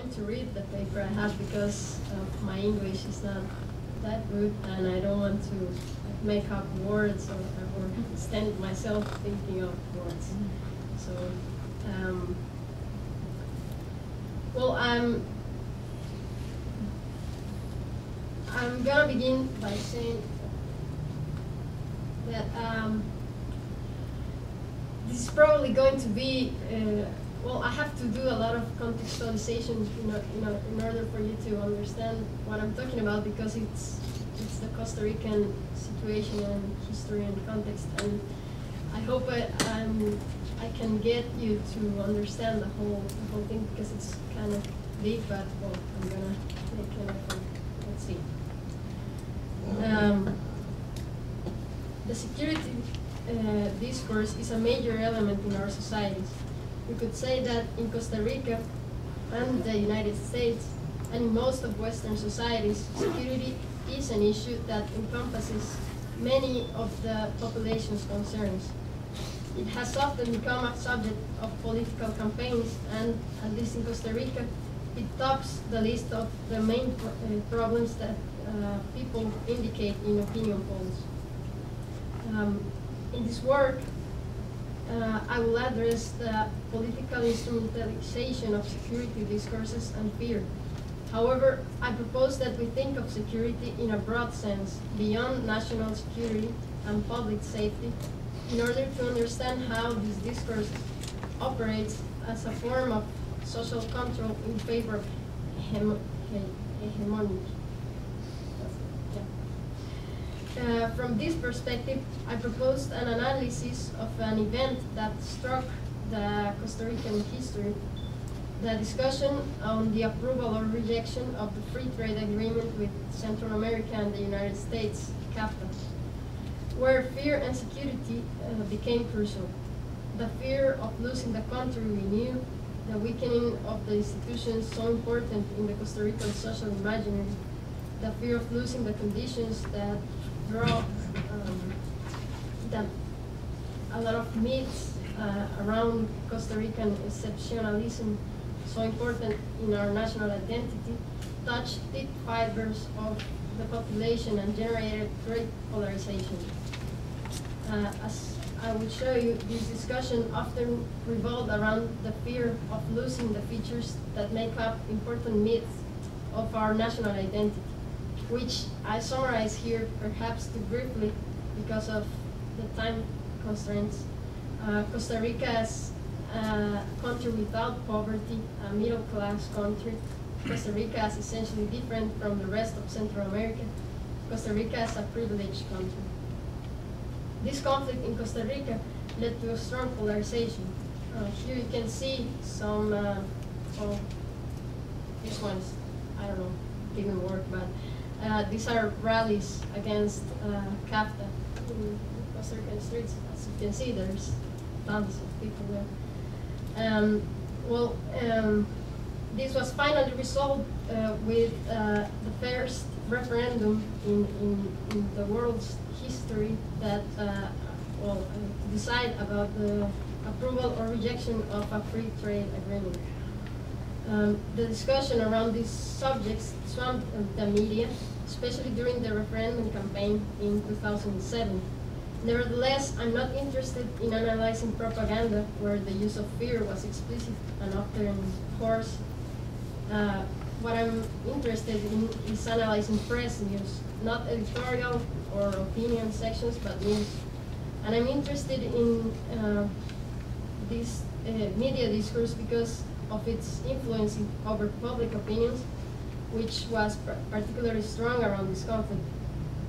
going to read the paper I have because my English is not that good, and I don't want to make up words or stand myself thinking of words. So, well, I'm gonna begin by saying that this is probably going to be, well, I have to do a lot of contextualization in order for you to understand what I'm talking about, because it's the Costa Rican situation and history and context, and I hope I can get you to understand the whole thing, because it's kind of big, but well, I'm gonna make an effort. Let's see. The security discourse is a major element in our societies. We could say that in Costa Rica and the United States and in most of Western societies, security is an issue that encompasses many of the population's concerns. It has often become a subject of political campaigns, and at least in Costa Rica, it tops the list of the main problems that people indicate in opinion polls. In this work, I will address the political instrumentalization of security discourses and fear. However, I propose that we think of security in a broad sense, beyond national security and public safety, in order to understand how this discourse operates as a form of social control in favor of hegemony. From this perspective, I proposed an analysis of an event that struck the Costa Rican history, the discussion on the approval or rejection of the free trade agreement with Central America and the United States, CAFTA, where fear and security became crucial. The fear of losing the country we knew, the weakening of the institutions so important in the Costa Rican social imaginary, the fear of losing the conditions that draw a lot of myths around Costa Rican exceptionalism, so important in our national identity, touched deep fibers of the population and generated great polarization. As I will show you, this discussion often revolved around the fear of losing the features that make up important myths of our national identity, which I summarize here perhaps too briefly because of the time constraints. Costa Rica as a country without poverty, a middle-class country. Costa Rica as essentially different from the rest of Central America. Costa Rica as a privileged country. This conflict in Costa Rica led to a strong polarization. Here you can see some, well, these ones, I don't know, didn't work, but these are rallies against CAFTA in Costa Rican streets. As you can see, there's tons of people there. This was finally resolved with the first referendum in the world's history that decide about the approval or rejection of a free trade agreement. The discussion around these subjects swamped the media, especially during the referendum campaign in 2007. Nevertheless, I'm not interested in analyzing propaganda where the use of fear was explicit and often coarse. What I'm interested in is analyzing press news, not editorial or opinion sections, but news. And I'm interested in this media discourse because of its influence over public opinions, which was particularly strong around this conflict.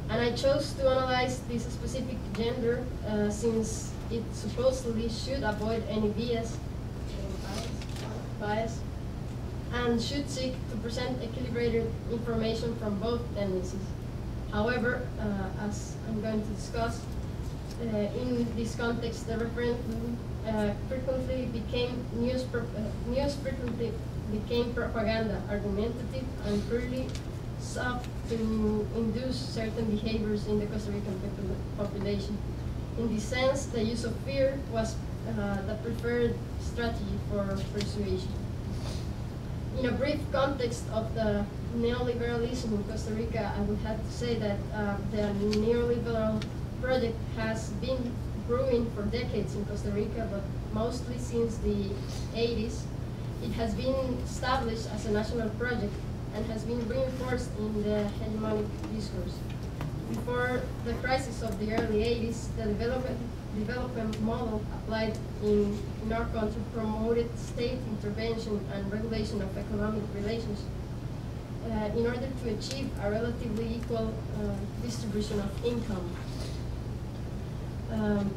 And I chose to analyze this specific gender since it supposedly should avoid any bias, and should seek to present equilibrated information from both tendencies. However, as I'm going to discuss, in this context, the referendum frequently became frequently became propaganda, argumentative, and clearly sought to induce certain behaviors in the Costa Rican population. In this sense, the use of fear was the preferred strategy for persuasion. In a brief context of the neoliberalism in Costa Rica, I would have to say that the neoliberal project has been brewing for decades in Costa Rica, but mostly since the 80s. It has been established as a national project and has been reinforced in the hegemonic discourse. Before the crisis of the early 80s, the development model applied in our country promoted state intervention and regulation of economic relations in order to achieve a relatively equal distribution of income.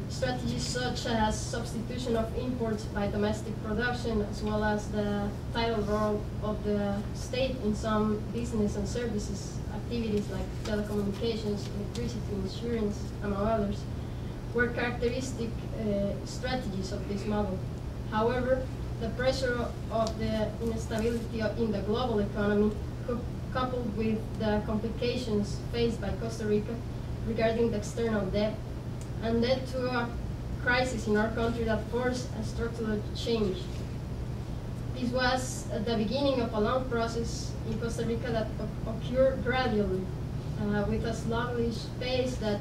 Strategies such as substitution of imports by domestic production, as well as the title role of the state in some business and services activities like telecommunications, electricity, insurance, among others, were characteristic strategies of this model. However, the pressure of the instability in the global economy, coupled with the complications faced by Costa Rica regarding the external debt, and led to a crisis in our country that forced a structural change. This was at the beginning of a long process in Costa Rica that occurred gradually, with a sluggish pace that,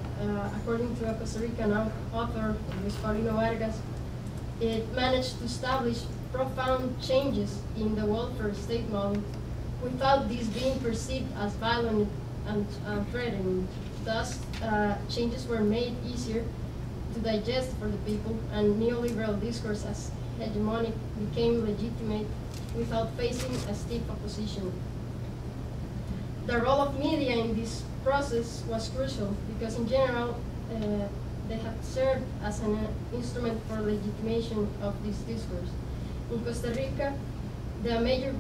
according to a Costa Rican author, Luis Paulino Vargas, it managed to establish profound changes in the welfare state model without this being perceived as violent and threatening. Thus, changes were made easier to digest for the people, and neoliberal discourse as hegemonic became legitimate without facing a stiff opposition. The role of media in this process was crucial because, in general, they have served as an instrument for legitimation of this discourse. In Costa Rica, the major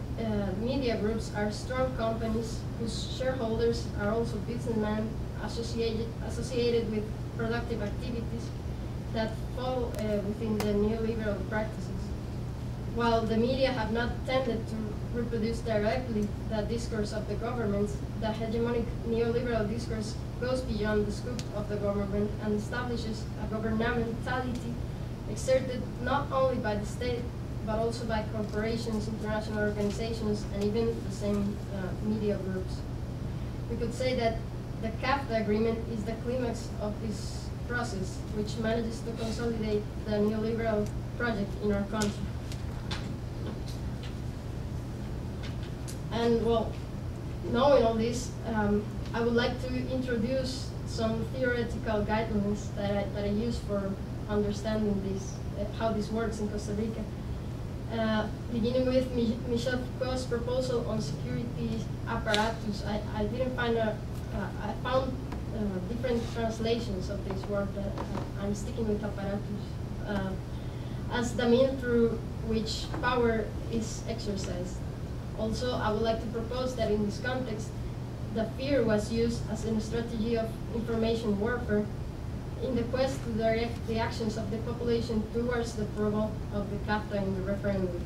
media groups are strong companies whose shareholders are also businessmen associated with productive activities that fall within the neoliberal practices. While the media have not tended to reproduce directly the discourse of the governments, the hegemonic neoliberal discourse goes beyond the scope of the government and establishes a governmentality exerted not only by the state, but also by corporations, international organizations, and even the same media groups. We could say that the CAFTA agreement is the climax of this process, which manages to consolidate the neoliberal project in our country. And well, knowing all this, I would like to introduce some theoretical guidelines that I use for understanding this, how this works in Costa Rica. Beginning with Michel Foucault's proposal on security apparatus, I didn't find I found different translations of this word, but I'm sticking with apparatus as the mean through which power is exercised. Also, I would like to propose that in this context, the fear was used as a strategy of information warfare in the quest to direct the actions of the population towards the approval of the CAFTA in the referendum.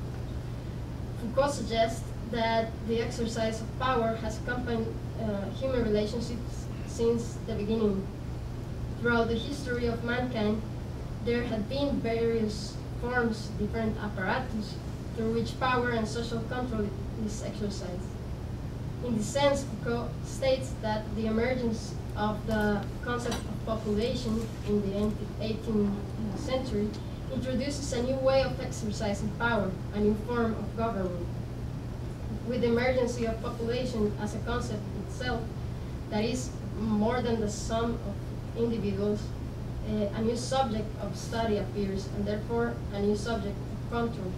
Foucault suggests that the exercise of power has accompanied human relationships since the beginning. Throughout the history of mankind, there had been various forms, different apparatus, through which power and social control is exercised. In this sense, Foucault states that the emergence of the concept of population in the 18th century introduces a new way of exercising power, a new form of government. With the emergence of population as a concept itself that is more than the sum of individuals, a new subject of study appears, and therefore a new subject of control.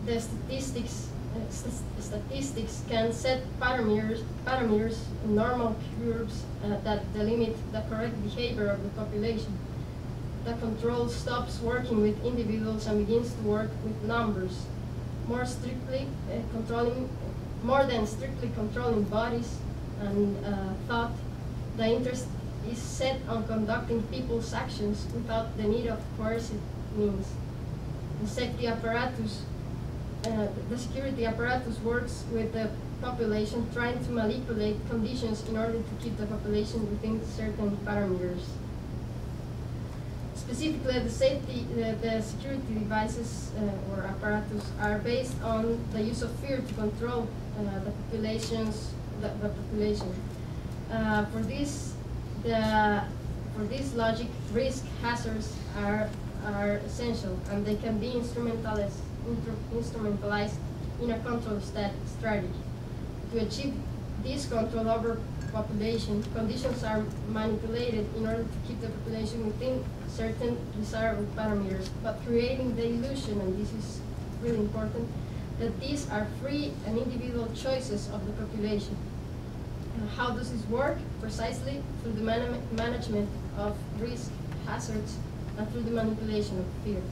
The statistics can set parameters, normal curves that delimit the correct behavior of the population. The control stops working with individuals and begins to work with numbers, more than strictly controlling bodies and thought. The interest is set on conducting people's actions without the need of coercive means. The security apparatus works with the population, trying to manipulate conditions in order to keep the population within certain parameters. Specifically, the security devices or apparatus are based on the use of fear to control the population. For this logic, risk hazards are essential, and they can be instrumentalized in a control strategy. To achieve this control over population, conditions are manipulated in order to keep the population within certain desirable parameters, but creating the illusion, and this is really important, that these are free and individual choices of the population. How does this work? Precisely through the management of risk hazards and through the manipulation of fear.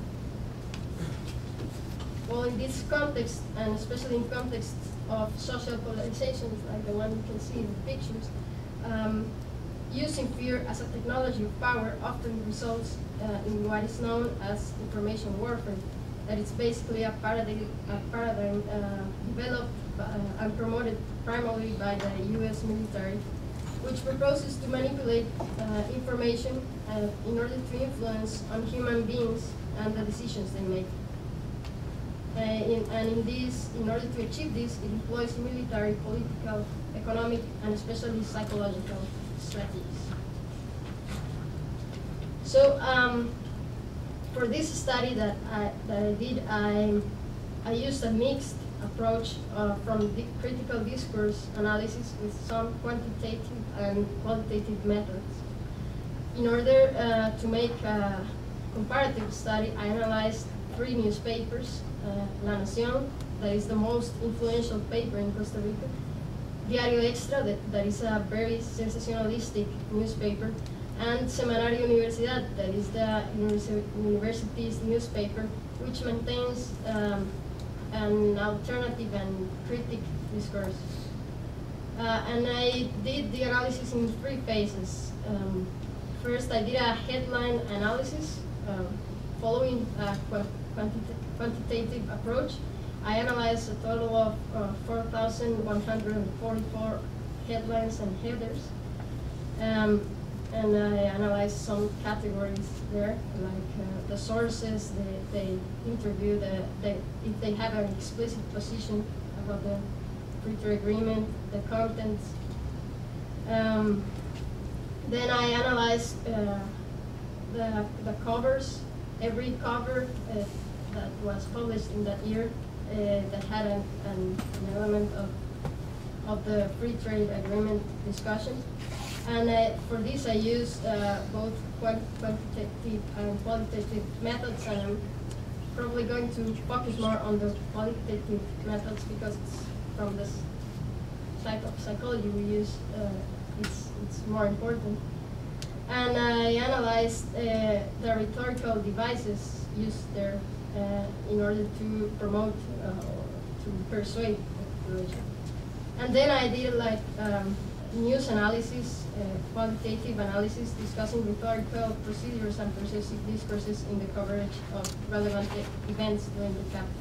Well, in this context, and especially in context of social polarizations, like the one you can see in the pictures, using fear as a technology of power often results in what is known as information warfare. That it's basically a paradigm developed and promoted primarily by the US military, which proposes to manipulate information in order to influence on human beings and the decisions they make. In order to achieve this, it employs military, political, economic, and especially psychological strategies. So, for this study that I did, I used a mixed approach from the critical discourse analysis with some quantitative and qualitative methods. In order to make a comparative study, I analyzed 3 newspapers: La Nación, that is the most influential paper in Costa Rica; Diario Extra, that is a very sensationalistic newspaper; and Semanario Universidad, that is the university's newspaper, which maintains an alternative and critic discourse. And I did the analysis in 3 phases. First, I did a headline analysis following a quantitative approach. I analyzed a total of 4,144 headlines and headers. And I analyzed some categories there, like the sources, they interview, if they have an explicit position about the free trade agreement, the contents. Then I analyzed the covers, every cover that was published in that year that had an element of the free trade agreement discussion. And for this, I used both quantitative and qualitative methods, and I'm probably going to focus more on the qualitative methods because it's from this type of psychology we use, it's more important. And I analyzed the rhetorical devices used there in order to promote or to persuade the population. And then I did like news analysis, qualitative analysis, discussing rhetorical procedures and persuasive discourses in the coverage of relevant events during the chapter.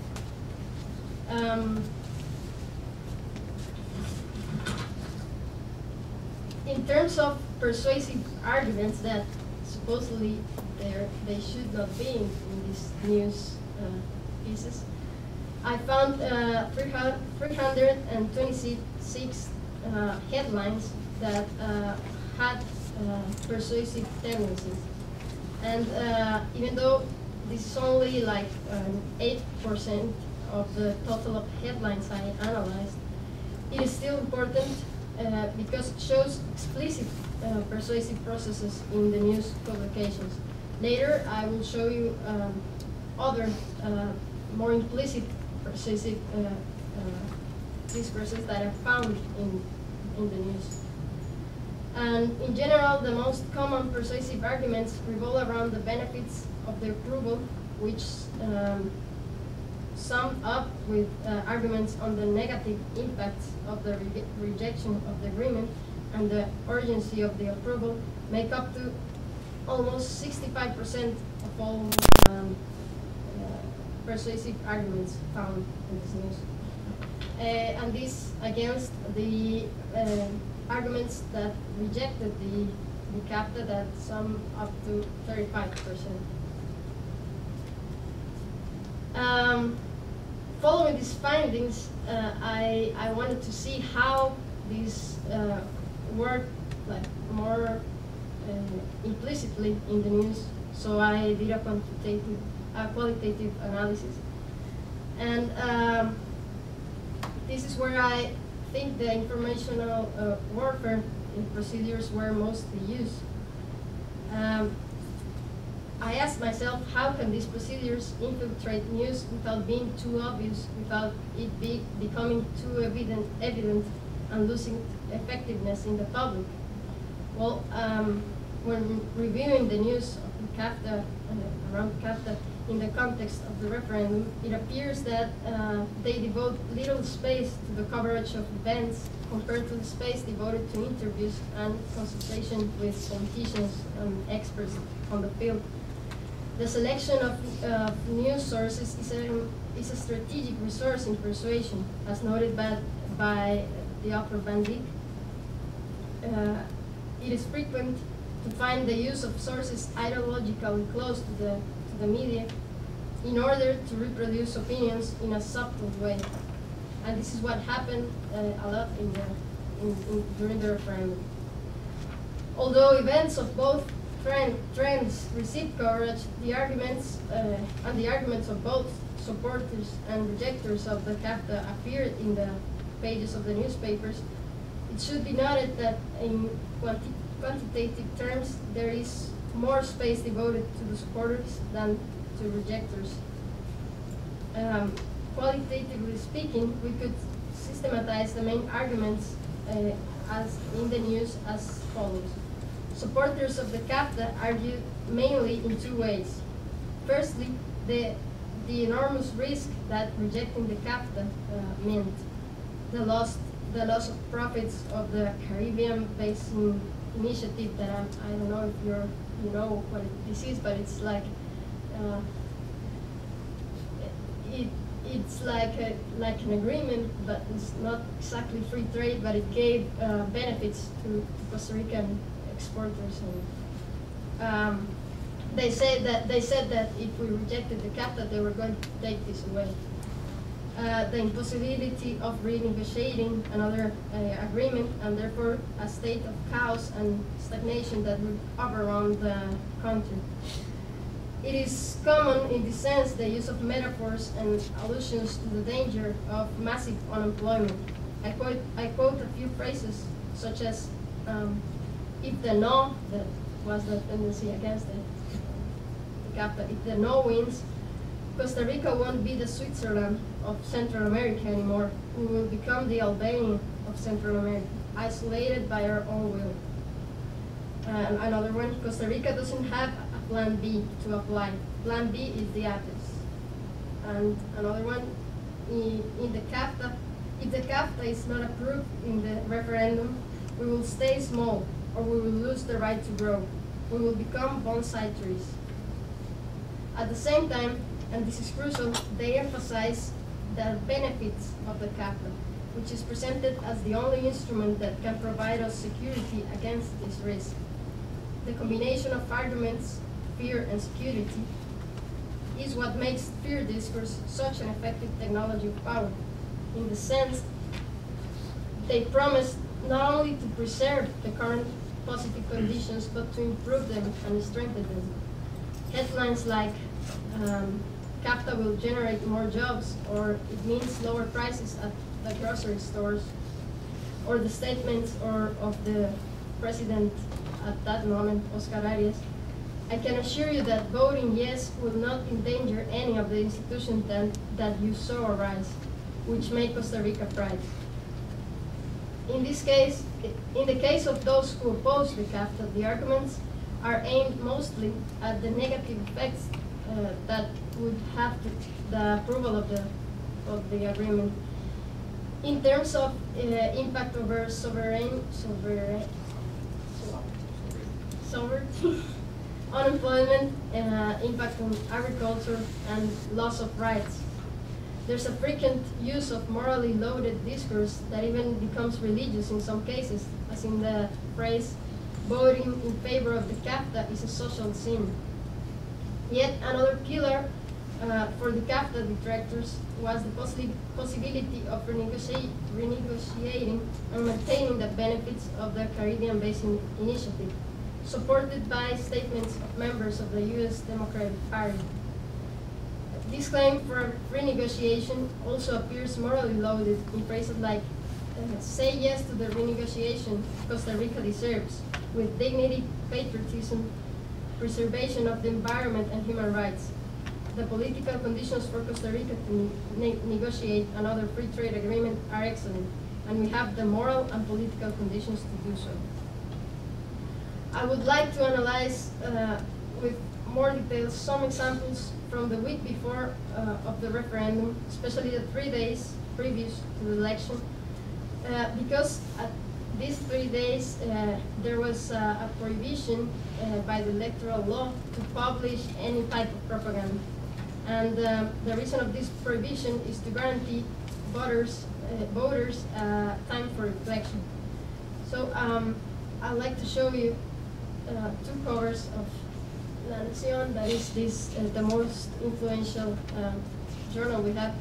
In terms of persuasive arguments that supposedly they should not be in these news pieces, I found 326 headlines that had persuasive tendencies. And even though this is only like 8% of the total of headlines I analyzed, it is still important because it shows explicit persuasive processes in the news publications. Later, I will show you other more implicit persuasive discourses that I found in the news. And in general, the most common persuasive arguments revolve around the benefits of the approval, which sum up with arguments on the negative impacts of the rejection of the agreement and the urgency of the approval, make up to almost 65% of all persuasive arguments found in this news. And this against the arguments that rejected the the CAPTA that sum up to 35%. Following these findings, I wanted to see how these work like more implicitly in the news. So I did a qualitative analysis, and this is where I think the informational warfare procedures were mostly used. I asked myself, how can these procedures infiltrate news without being too obvious, without it becoming too evident and losing effectiveness in the public? Well, when reviewing the news of the CAPTA, around CAPTA, in the context of the referendum, it appears that they devote little space to the coverage of events compared to the space devoted to interviews and consultation with politicians and experts on the field. The selection of news sources is a strategic resource in persuasion, as noted by the author Van Dijk. It is frequent to find the use of sources ideologically close to the media in order to reproduce opinions in a subtle way. And this is what happened a lot during the referendum. Although events of both trends received coverage, the arguments of both supporters and rejectors of the CAPTA appeared in the pages of the newspapers. It should be noted that in quantitative terms, there is more space devoted to the supporters than to rejectors. Qualitatively speaking, we could systematize the main arguments as in the news as follows. Supporters of the CAPTA argue mainly in two ways. Firstly, the enormous risk that rejecting the CAPTA meant, the loss of profits of the Caribbean Basin Initiative that I don't know if you know what this is, but it's like it's like an agreement, but it's not exactly free trade, but it gave benefits to Costa Rican exporters. And they said that if we rejected the CAPTA, they were going to take this away. The impossibility of renegotiating another agreement, and therefore a state of chaos and stagnation that would overrun the country. It is common in this sense the use of metaphors and allusions to the danger of massive unemployment. I quote a few phrases such as, if the no, that was the tendency against the CAPTA, if the no wins, Costa Rica won't be the Switzerland of Central America anymore. We will become the Albania of Central America, isolated by our own will. Another one, Costa Rica doesn't have a plan B to apply. Plan B is the Athens. And another one, in the CAPTA, if the CAPTA is not approved in the referendum, we will stay small, or we will lose the right to grow. We will become bonsai trees. At the same time, and this is crucial, they emphasize the benefits of the CAPTA, which is presented as the only instrument that can provide us security against this risk. The combination of arguments, fear and security, is what makes fear discourse such an effective technology of power. In the sense, they promise not only to preserve the current positive conditions, but to improve them and strengthen them. Headlines like, CAPTA will generate more jobs, or it means lower prices at the grocery stores, or the statements of the president at that moment, Oscar Arias. I can assure you that voting yes will not endanger any of the institutions that you saw arise, which make Costa Rica proud. In this case, in the case of those who oppose the CAPTA, the arguments are aimed mostly at the negative effects that would have the approval of the agreement. In terms of impact over sovereignty, unemployment, impact on agriculture, and loss of rights. There's a frequent use of morally loaded discourse that even becomes religious in some cases, as in the phrase, voting in favor of the CAFTA is a social sin. Yet another pillar for the CAFTA detractors was the possibility of renegotiating and maintaining the benefits of the Caribbean Basin Initiative, supported by statements of members of the U.S. Democratic Party. This claim for renegotiation also appears morally loaded in phrases like, say yes to the renegotiation Costa Rica deserves, with dignity, patriotism, preservation of the environment and human rights. The political conditions for Costa Rica to negotiate another free trade agreement are excellent, and we have the moral and political conditions to do so. I would like to analyze with more details some examples from the week before of the referendum, especially the 3 days previous to the election, because at these 3 days there was a prohibition by the electoral law to publish any type of propaganda. And the reason of this prohibition is to guarantee voters time for reflection. So I'd like to show you 2 covers of La Nación, that is the most influential journal we have.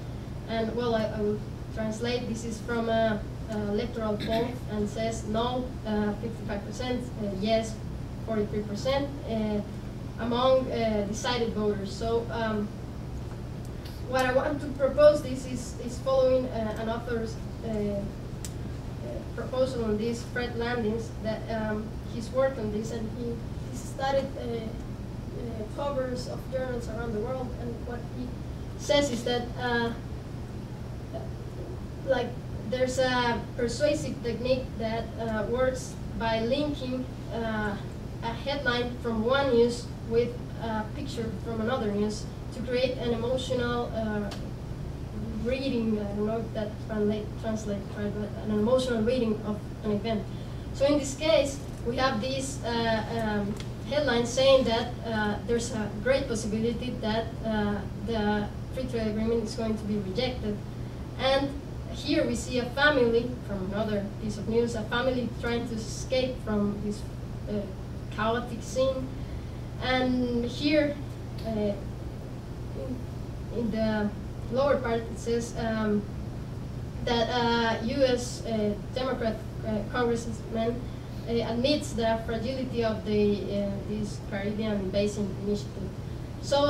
And well, I will translate. This is from a electoral poll and says no 55%, yes 43% among decided voters. So what I want to propose is following an author's proposal on this, Fred Landis, that he's worked on this, and he studied covers of journals around the world, and what he says is that like there's a persuasive technique that works by linking a headline from one news with a picture from another news to create an emotional reading. I don't know if that translate right, but an emotional reading of an event. So in this case, we have this headline saying that there's a great possibility that the free trade agreement is going to be rejected. And here we see a family, from another piece of news, a family trying to escape from this chaotic scene. And here, in the lower part, it says that U.S. Democrat congressman admits the fragility of this Caribbean Basin Initiative. So,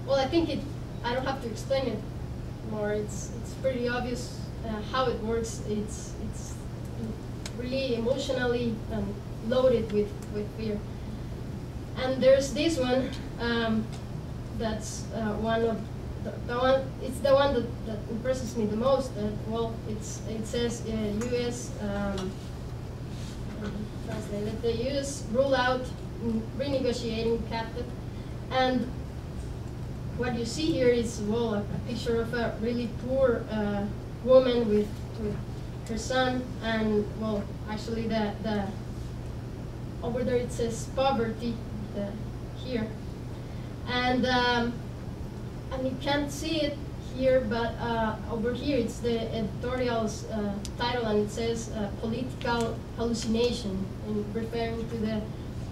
well, I think I don't have to explain it more. It's pretty obvious how it works. It's really emotionally loaded with fear. And there's this one that's one of it's the one that impresses me the most. Well, it says U.S. Translated, the U.S. rule out renegotiating CAFTA, and what you see here is, well, a picture of a really poor woman with her son, and well, actually the over there it says poverty here, and you can't see it here, but over here it's the editorial's title, and it says political hallucination, in referring to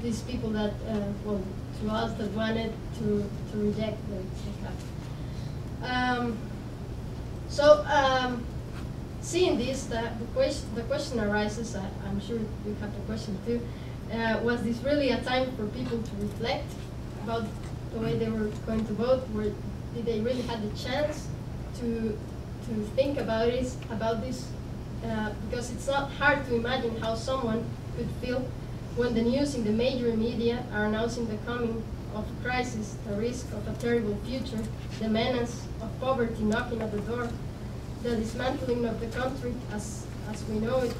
these people that well, to us that wanted to reject the CAFTA. Seeing this, the question arises, I'm sure you have the question too, was this really a time for people to reflect about the way they were going to vote? Did they really have the chance to think about this? Because it's not hard to imagine how someone could feel when the news in the major media are announcing the coming of a crisis, the risk of a terrible future, the menace of poverty knocking at the door, the dismantling of the country as we know it,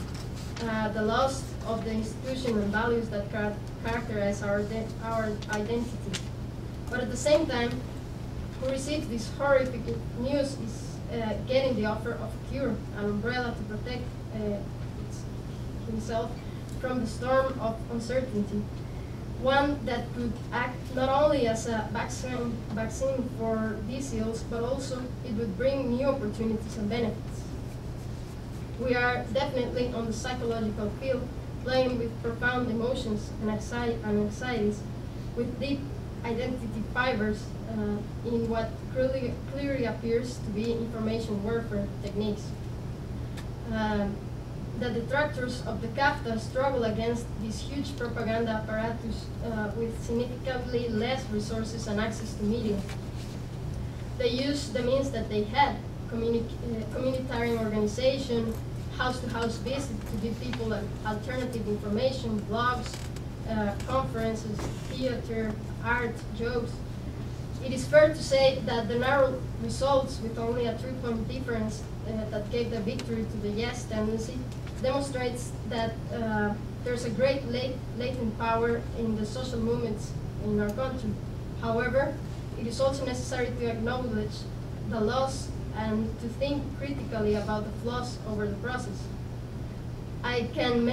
the loss of the institution and values that characterize our identity. But at the same time, who receives this horrific news is getting the offer of a cure, an umbrella to protect himself from the storm of uncertainty. One that could act not only as a vaccine for these ills, but also it would bring new opportunities and benefits. We are definitely on the psychological field playing with profound emotions and anxieties, with deep identity fibers in what clearly appears to be information warfare techniques. The detractors of the CAFTA struggle against this huge propaganda apparatus with significantly less resources and access to media. They used the means that they had, communitarian organization, house-to-house visit to give people alternative information, blogs, conferences, theater, art, jokes. It is fair to say that the narrow results, with only a 3-point difference that gave the victory to the yes tendency, demonstrates that there's a great latent power in the social movements in our country. However, it is also necessary to acknowledge the loss and to think critically about the flaws over the process. We can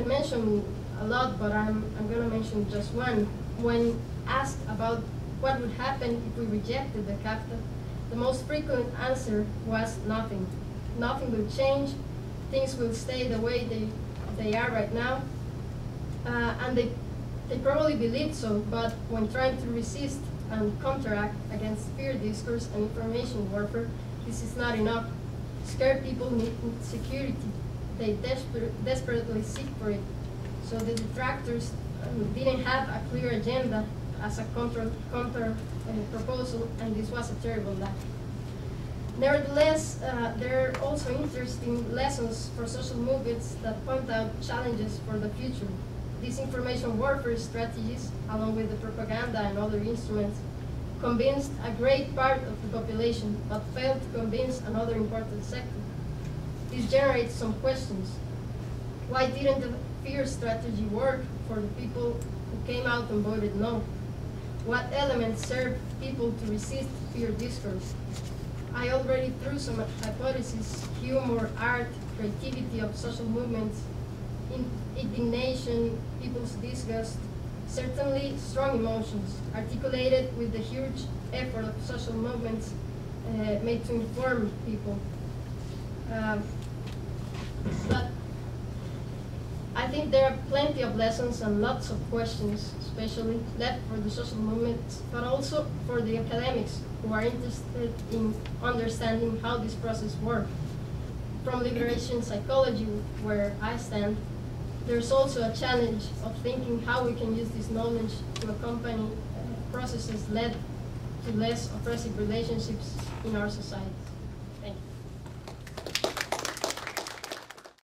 mention a lot, but I'm going to mention just one. When asked about what would happen if we rejected the CAFTA, the most frequent answer was nothing. Nothing will change. Things will stay the way they are right now. And they probably believed so, but when trying to resist and counteract against fear discourse and information warfare, this is not enough. Scared people need security. They desperately seek for it. So the detractors didn't have a clear agenda as a counter proposal, and this was a terrible lack. Nevertheless, there are also interesting lessons for social movements that point out challenges for the future. These information warfare strategies, along with the propaganda and other instruments, convinced a great part of the population, but failed to convince another important sector. This generates some questions. Why didn't the fear strategy work for the people who came out and voted no? What elements served people to resist fear discourse? I already threw some hypotheses: humor, art, creativity of social movements, indignation, people's disgust, certainly strong emotions, articulated with the huge effort of social movements made to inform people. But I think there are plenty of lessons and lots of questions, especially left for the social movements, but also for the academics who are interested in understanding how this process works. From liberation psychology, where I stand, there's also a challenge of thinking how we can use this knowledge to accompany processes led to less oppressive relationships in our society.